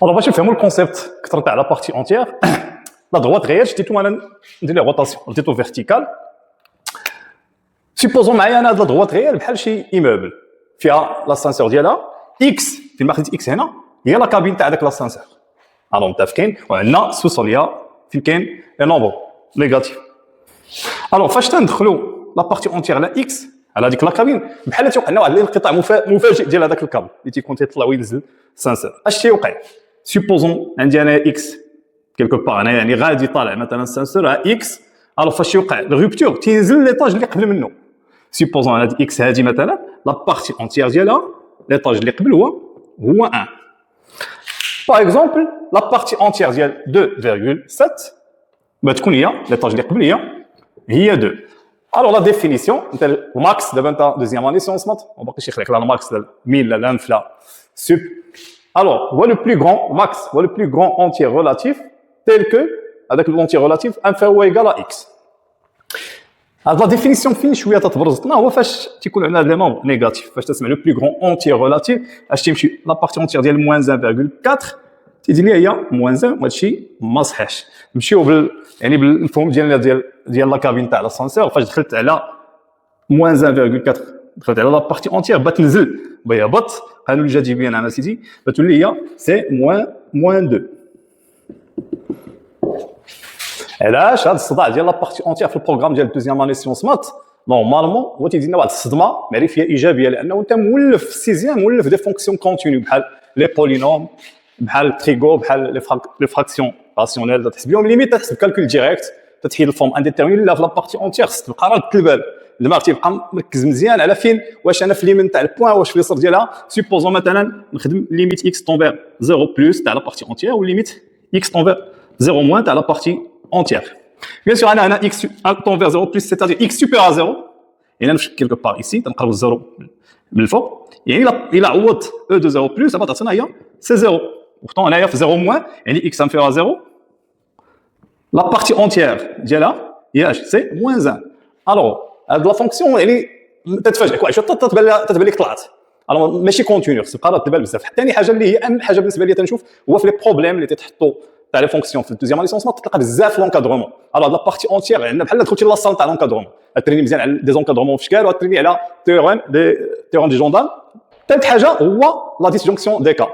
Alors باش نفهموا الكونسيبت اكثر تاع لا بارتي اونتيير لا droite réelle شتيتو انا ندير لي روتاسيون ديتو فيرتيكال سيبوزون معايا انا هاد لا droite réelle بحال شي ايموبل فيها لاسانسور ديالها اكس فين ما خديت اكس هنا هي لا كابين تاع داك لاسانسور الو متفقين وعندنا سوسوليا فين كاين لي نومبر نيجاتيف الو فاش تندخلوا لا بارتي اونتيير على اكس على هذيك لا كابين بحال تيوقع لنا واحد الانقطاع مفاجئ ديال هذاك الكابل اللي تيكون تيطلع وينزل سانسور اش تيوقع سيبوزون عندي انا اكس كيلكو بار انا يعني غادي طالع مثلا سانسور على اكس الو فاش يوقع الروبتور تينزل ليطاج اللي قبل منه سيبوزون هاد اكس هادي مثلا لا بارتي اونتيير ديالها ليطاج اللي قبل هو 1 باغ اكزومبل لا بارتي اونتيير ديال 2.7 تكون هي ليطاج اللي قبل هي 2 Alors la définition, le max de 20 deuxième année si on se met, on va chercher le max de 1000 l'inf là sup. Alors, voilà le plus grand max, voilà le plus grand entier relatif tel que avec l'entier relatif inférieur ou égal à x. Alors la définition فين شويه تتبرز لنا هو فاش تيكون عندنا لي نومبر نيجاتيف فاش تسمع لو بلو غران اونتيير ريلاتيف اش تيمشي لا بارتي اونتيير ديال -1.4 تيدير لي هي -1 وهادشي ما صحيحش نمشيو يعني بالمفهوم ديال لا كابين تاع لاسانسور فاش دخلت على -1.4 دخلت على لا بارتي اونتيير بتنزل بيهبط قانون الجاذبيه انا سيدي بتولي هي سي -2 علاش هذا الصداع ديال لا بارتي اونتيير في البروغرام ديال الدوزيام اني سيونس مات نورمالمون هو تيدينا واحد الصدمه معرفيه ايجابيه لانه انت مولف في السيزيام مولف دي فونكسيون كونتينيو بحال لي بولينوم بحال التريغو بحال لي فراكسيون راسيونيل تحسب بهم ليميت تحسب كالكول ديريكت تتحيد الفورم انديتيرميني لا في لا بارتي اونتيير تبقى راه البال دماغك تيبقى مركز مزيان على فين واش انا في ليميت تاع البوان واش في اليسر ديالها سيبوزون مثلا نخدم ليميت اكس طونفير 0 بلس تاع لا بارتي اونتيير وليميت اكس طونفير 0 موان تاع لا بارتي entière. Bien sûr, on a un x tend vers 0 plus, c'est-à-dire x supérieur à 0. Et là, quelque part ici, on a 0 de fond. Et il a haute e de 0 plus, c'est 0. Pourtant, on a 0 moins, et x inférieur à 0. La partie entière, c'est moins 1. Alors, la fonction, elle est تتفاجئ كواش تتبان لك طلعت الو ماشي كونتينيوس تبقى تبان بزاف ثاني حاجه اللي هي اهم حاجه بالنسبه لي تنشوف هو في لي بروبليم اللي تتحطوا تاع لي فونكسيون في الدوزيام ليسونسمون تلقى بزاف لونكادرومون الو هاد لا بارتي اونتيير عندنا بحال دخلتي لاصال تاع لونكادرومون تريني مزيان على دي زونكادرومون في شكال وتريني على تيوريم دي جوندان ثالث حاجه هو لا ديسجونكسيون دي كا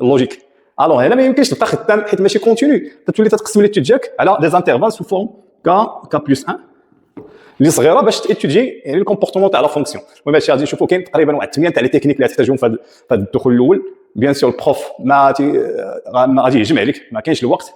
لوجيك الو هنا ما يمكنش تبقى خدام حيت ماشي كونتينيو تولي تقسم لي تجاك على دي انترفال سو فورم كا بلس 1 اللي صغيره باش تيتودي يعني الكومبورتمون تاع لا فونكسيون المهم هادشي غادي نشوفوا كاين تقريبا واحد 8 تاع لي تكنيك اللي غتحتاجهم في هذا الدخول الاول بيان سور البروف ما غادي يهجم عليك ما كاينش الوقت